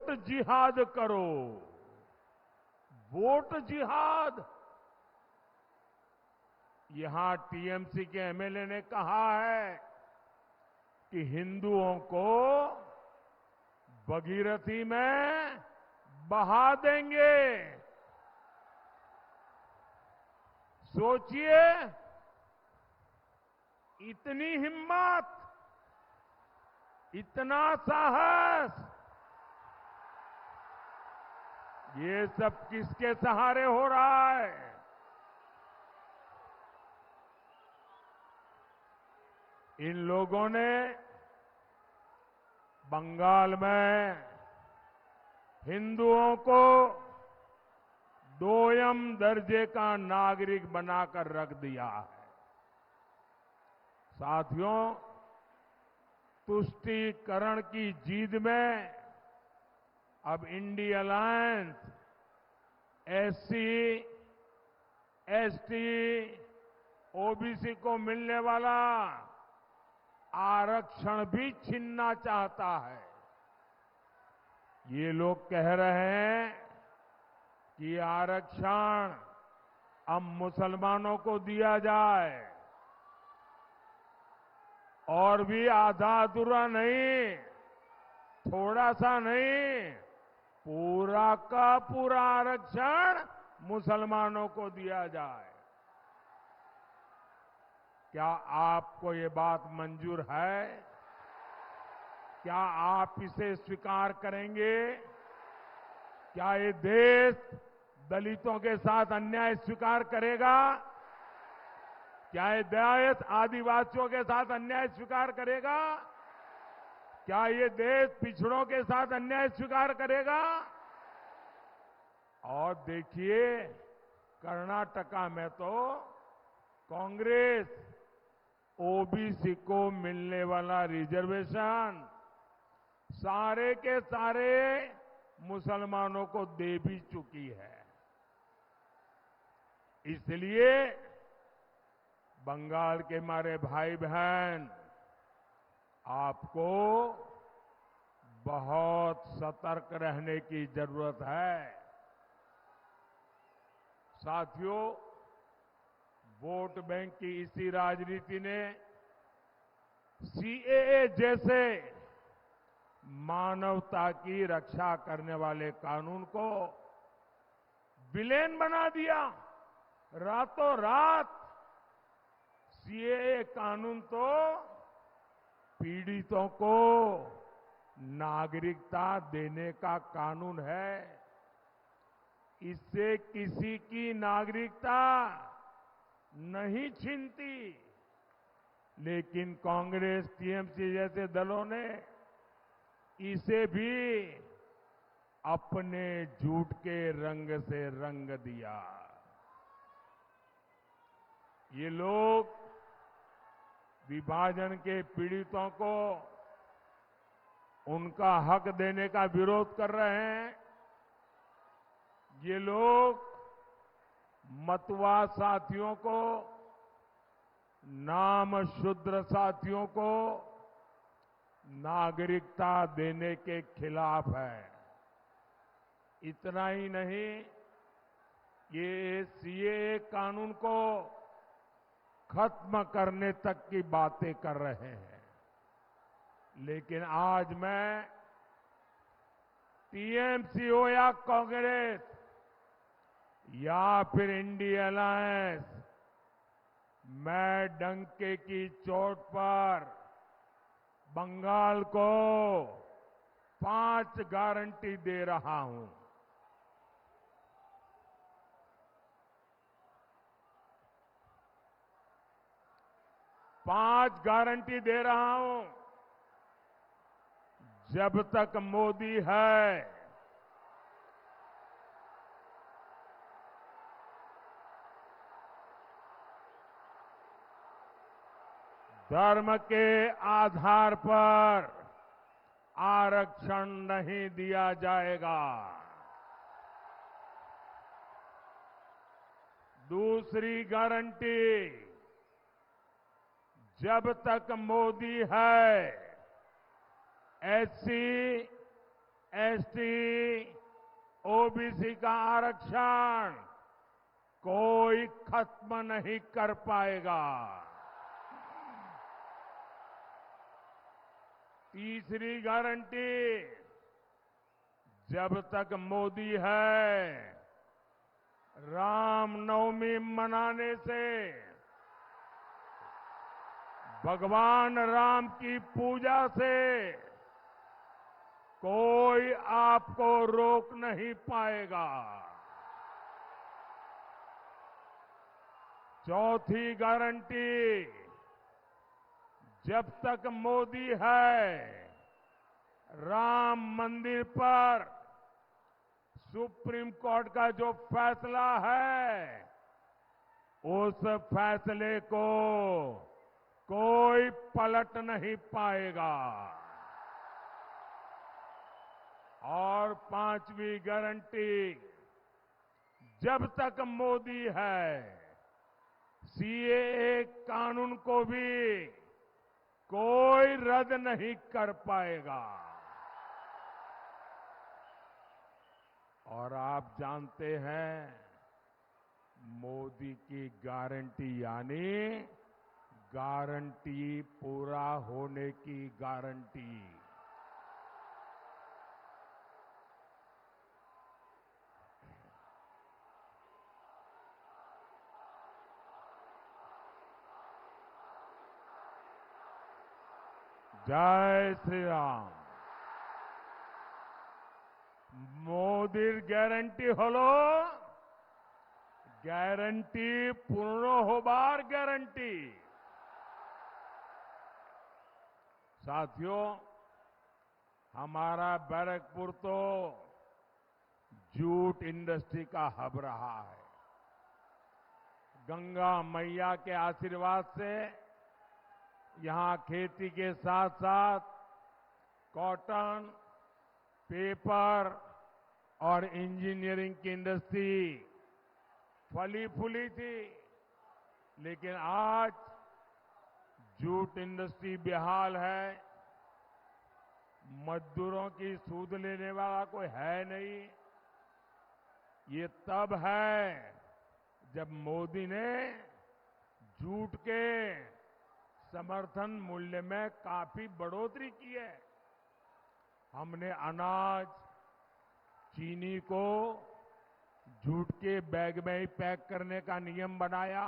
Vote जिहाद करो, vote जिहाद। यहां टीएमसी के एमएलए ने कहा है कि हिंदुओं को भगीरथी में बहा देंगे। सोचिए, इतनी हिम्मत, इतना साहस, ये सब किसके सहारे हो रहा है? इन लोगों ने बंगाल में हिंदुओं को दोयम दर्जे का नागरिक बनाकर रख दिया है। साथियों, तुष्टीकरण की जीत में अब India alliance SC, ST, OBC को मिलने वाला आरक्षण भी छीनना चाहता है। ये लोग कह रहे हैं कि आरक्षण अब मुसलमानों को दिया जाए, और भी आधा अधूरा नहीं, थोड़ा सा नहीं, पूरा का पूरा आरक्षण मुसलमानों को दिया जाए। क्या आपको ये बात मंजूर है? क्या आप इसे स्वीकार करेंगे? क्या ये देश दलितों के साथ अन्याय स्वीकार करेगा? क्या ये देश आदिवासियों के साथ अन्याय स्वीकार करेगा? क्या ये देश पिछड़ों के साथ अन्याय स्वीकार करेगा? और देखिए, कर्नाटका में तो कांग्रेस ओबीसी को मिलने वाला रिजर्वेशन सारे के सारे मुसलमानों को दे भी चुकी है। इसलिए बंगाल के हमारे भाई बहन, आपको बहुत सतर्क रहने की जरूरत है। साथियों, वोट बैंक की इसी राजनीति ने सीएए जैसे मानवता की रक्षा करने वाले कानून को विलेन बना दिया। रातों रात सीएए कानून तो पीड़ितों को नागरिकता देने का कानून है। इससे किसी की नागरिकता नहीं छीनती, लेकिन कांग्रेस, टीएमसी जैसे दलों ने इसे भी अपने झूठ के रंग से रंग दिया। ये लोग विभाजन के पीड़ितों को उनका हक देने का विरोध कर रहे हैं। ये लोग मतवा साथियों को, नाम शूद्र साथियों को नागरिकता देने के खिलाफ है। इतना ही नहीं, ये सीएए कानून को खत्म करने तक की बातें कर रहे हैं। लेकिन आज मैं टीएमसी हो या कांग्रेस या फिर इंडिया अलायंस, मैं डंके की चोट पर बंगाल को 5 गारंटी दे रहा हूं। 5 गारंटी दे रहा हूं। जब तक मोदी है, धर्म के आधार पर आरक्षण नहीं दिया जाएगा। दूसरी गारंटी, जब तक मोदी है, एससी, एसटी, ओबीसी का आरक्षण कोई खत्म नहीं कर पाएगा। तीसरी गारंटी, जब तक मोदी है, रामनवमी मनाने से, भगवान राम की पूजा से कोई आपको रोक नहीं पाएगा। चौथी गारंटी, जब तक मोदी है, राम मंदिर पर सुप्रीम कोर्ट का जो फैसला है, उस फैसले को कोई पलट नहीं पाएगा। और पांचवी गारंटी, जब तक मोदी है, सीएए कानून को भी कोई रद्द नहीं कर पाएगा। और आप जानते हैं, मोदी की गारंटी यानी गारंटी पूरा होने की गारंटी। जय श्री राम। मोदीर ग्यारंटी हलो গ্যারান্টি পূর্ণ হবার গ্যারান্টি। साथियों, हमारा बैरकपुर तो जूट इंडस्ट्री का हब रहा है। गंगा मैया के आशीर्वाद से यहां खेती के साथ साथ कॉटन, पेपर और इंजीनियरिंग की इंडस्ट्री फली फूली थी, लेकिन आज जूट इंडस्ट्री बेहाल है। मजदूरों की सूद लेने वाला कोई है नहीं। ये तब है जब मोदी ने जूट के समर्थन मूल्य में काफी बढ़ोतरी की है। हमने अनाज, चीनी को जूट के बैग में ही पैक करने का नियम बनाया,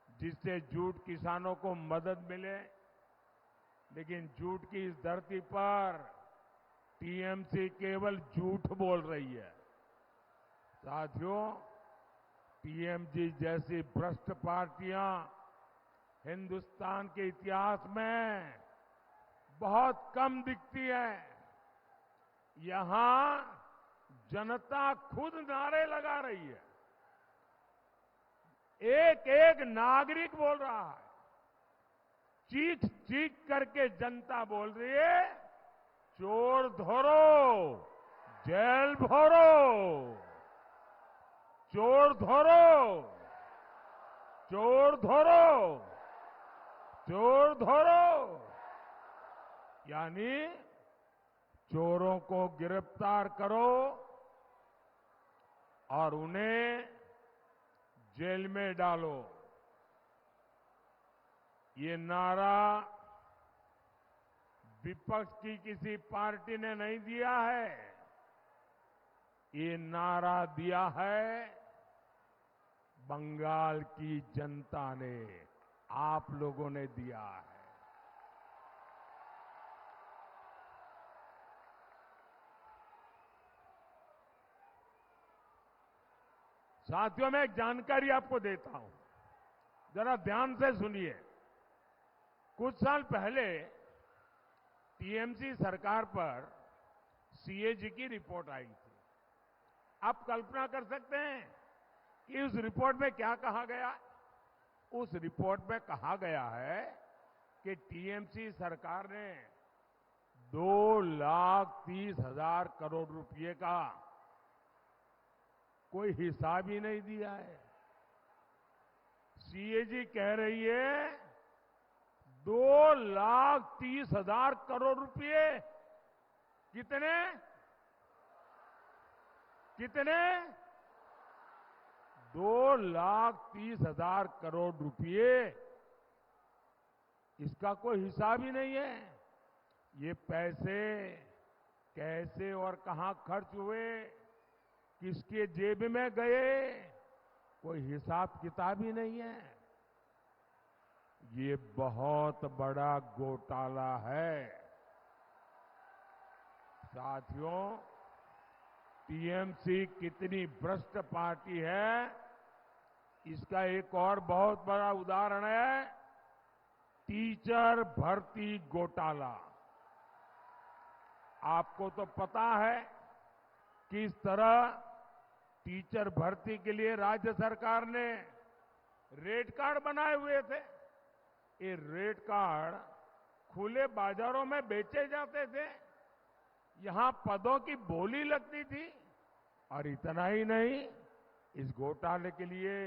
जिससे जूट किसानों को मदद मिले। लेकिन जूट की इस धरती पर टीएमसी केवल झूठ बोल रही है। साथियों, टीएमसी जैसी भ्रष्ट पार्टियां हिंदुस्तान के इतिहास में बहुत कम दिखती है। यहां जनता खुद नारे लगा रही है। एक एक नागरिक बोल रहा है। चीख चीख करके जनता बोल रही है, चोर धरो, जेल भरो, चोर धरो, चोर धरो, चोर धरो। यानी चोरों को गिरफ्तार करो और उन्हें जेल में डालो। ये नारा विपक्ष की किसी पार्टी ने नहीं दिया है। ये नारा दिया है बंगाल की जनता ने, आप लोगों ने दिया है। साथियों, मैं एक जानकारी आपको देता हूं, जरा ध्यान से सुनिए। कुछ साल पहले टीएमसी सरकार पर सीएजी की रिपोर्ट आई थी। आप कल्पना कर सकते हैं कि उस रिपोर्ट में क्या कहा गया? उस रिपोर्ट में कहा गया है कि टीएमसी सरकार ने 2,30,000 करोड़ रुपए का कोई हिसाब ही नहीं दिया है। सीएजी कह रही है 2,30,000 करोड़ रुपए कितने कितने 2,30,000 करोड़ रुपए। इसका कोई हिसाब ही नहीं है। ये पैसे कैसे और कहां खर्च हुए, किसके जेब में गए, कोई हिसाब किताब ही नहीं है। ये बहुत बड़ा घोटाला है। साथियों, टीएमसी कितनी भ्रष्ट पार्टी है, इसका एक और बहुत बड़ा उदाहरण है टीचर भर्ती घोटाला। आपको तो पता है किस तरह टीचर भर्ती के लिए राज्य सरकार ने रेट कार्ड बनाए हुए थे। ये रेट कार्ड खुले बाजारों में बेचे जाते थे, यहां पदों की बोली लगती थी। और इतना ही नहीं, इस घोटाले के लिए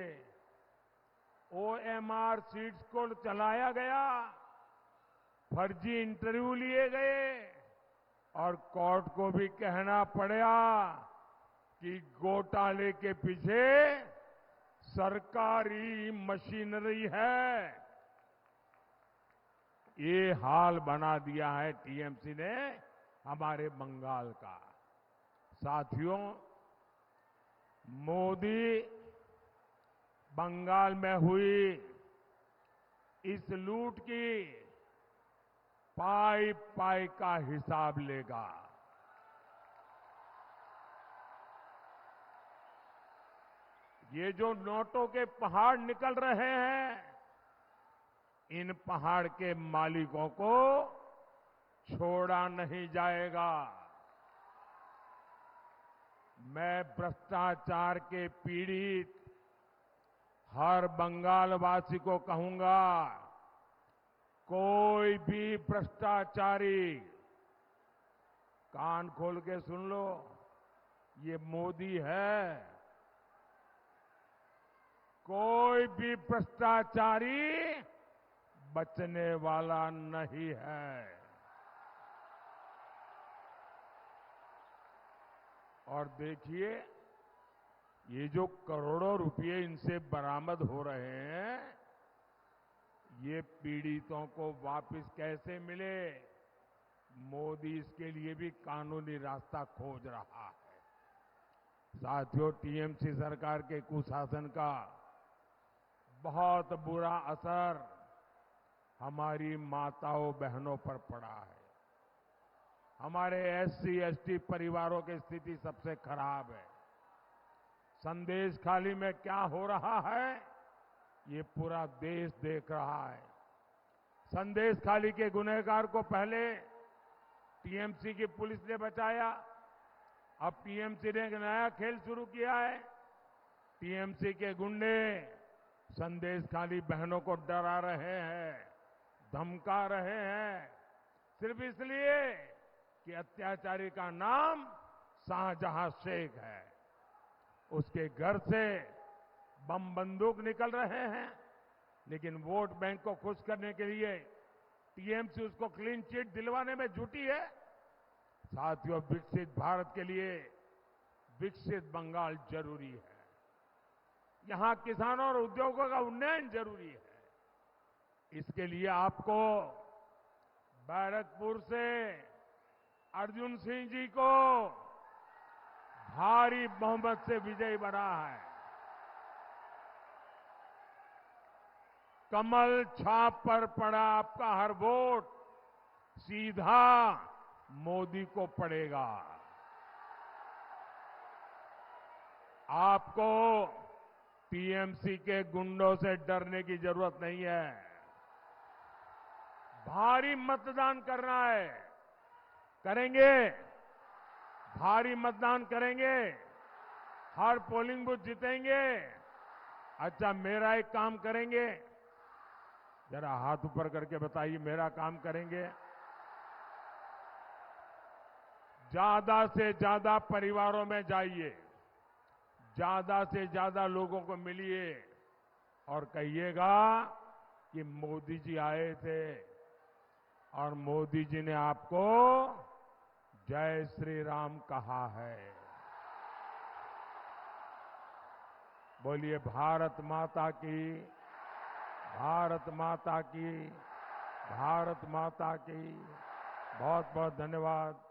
ओएमआर सीट्स को चलाया गया, फर्जी इंटरव्यू लिए गए और कोर्ट को भी कहना पड़ा कि घोटाले के पीछे सरकारी मशीनरी है। ये हाल बना दिया है टीएमसी ने हमारे बंगाल का। साथियों, मोदी बंगाल में हुई इस लूट की पाई पाई का हिसाब लेगा। ये जो नोटों के पहाड़ निकल रहे हैं, इन पहाड़ के मालिकों को छोड़ा नहीं जाएगा। मैं भ्रष्टाचार के पीड़ित हर बंगालवासी को कहूंगा, कोई भी भ्रष्टाचारी, कान खोल के सुन लो, ये मोदी है। कोई भी भ्रष्टाचारी बचने वाला नहीं है। और देखिए, ये जो करोड़ों रुपए इनसे बरामद हो रहे हैं, ये पीड़ितों को वापस कैसे मिले, मोदी इसके लिए भी कानूनी रास्ता खोज रहा है। साथियों, टीएमसी सरकार के कुशासन का बहुत बुरा असर हमारी माताओं बहनों पर पड़ा है। हमारे एससी एसटी परिवारों की स्थिति सबसे खराब है। संदेश खाली में क्या हो रहा है, ये पूरा देश देख रहा है। संदेश खाली के गुनहगार को पहले टीएमसी की पुलिस ने बचाया, अब टीएमसी ने एक नया खेल शुरू किया है। टीएमसी के गुंडे संदेश खाली बहनों को डरा रहे हैं, धमका रहे हैं, सिर्फ इसलिए कि अत्याचारी का नाम शाहजहां शेख है। उसके घर से बम बंदूक निकल रहे हैं, लेकिन वोट बैंक को खुश करने के लिए टीएमसी उसको क्लीन चिट दिलवाने में जुटी है। साथियों, विकसित भारत के लिए विकसित बंगाल जरूरी है। यहां किसानों और उद्योगों का उन्नयन जरूरी है। इसके लिए आपको बैरकपुर से अर्जुन सिंह जी को भारी बहुमत से विजयी बना है। कमल छाप पर पड़ा आपका हर वोट सीधा मोदी को पड़ेगा। आपको टीएमसी के गुंडों से डरने की जरूरत नहीं है। भारी मतदान करना है, करेंगे, भारी मतदान करेंगे, हर पोलिंग बूथ जीतेंगे। अच्छा, मेरा एक काम करेंगे, जरा हाथ ऊपर करके बताइए, मेरा काम करेंगे। ज्यादा से ज्यादा परिवारों में जाइए, ज्यादा से ज्यादा लोगों को मिलिए और कहिएगा कि मोदी जी आए थे और मोदी जी ने आपको जय श्री राम कहा है। बोलिए भारत माता की, भारत माता की, भारत माता की। बहुत बहुत धन्यवाद।